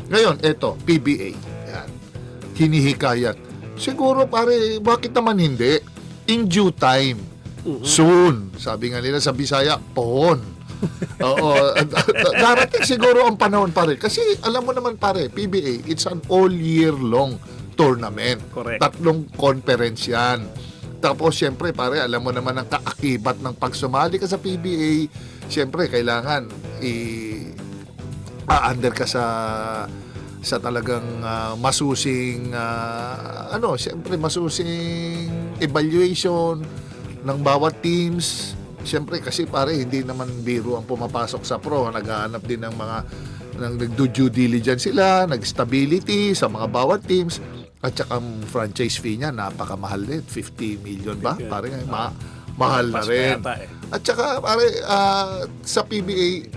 Ngayon, eto, PBA. Yan. Hinihikayat. Siguro pare, bakit naman hindi? In due time. Soon. Sabi nga nila sa Bisaya, pohon. Oo. Darating siguro ang panahon pare. Kasi alam mo naman pare, PBA, it's an all year long tournament. Correct. 3 conference yan. Tapos syempre pare, alam mo naman ang kaakibat ng pagsumali ka sa PBA. Syempre kailangan under ka sa talagang masusing syempre masusing evaluation ng bawat teams. Siyempre kasi pare hindi naman biro ang pumapasok sa pro, naghahanap din ng mga nagdo due diligence sila, nag-stability sa mga bawat teams at saka ang franchise fee niya napakamahal din, 50 million ba? Pare mahal na rin. At saka pare sa PBA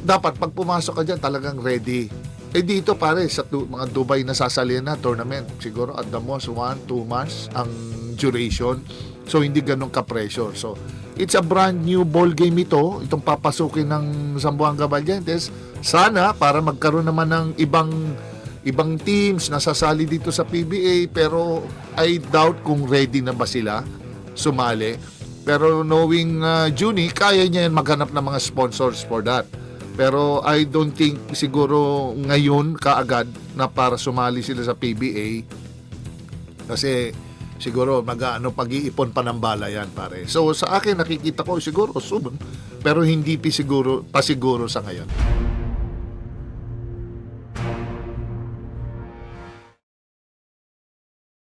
dapat pag pumasok ka diyan talagang ready. Dito pare sa mga Dubai na sasalihan na tournament, siguro at the most 1-2 months ang duration. So hindi ganun ka-pressure. So it's a brand new ball game itong papasukin ng Zamboanga Valientes. Sana para magkaroon naman ng ibang teams na sasali dito sa PBA, pero I doubt kung ready na ba sila sumali. Pero knowing Juni, kaya niya yan maghanap ng mga sponsors for that. Pero I don't think siguro ngayon kaagad na para sumali sila sa PBA kasi siguro pag-iipon pa ng bala yan pare. So sa akin nakikita ko siguro soon pero hindi pa siguro sa ngayon.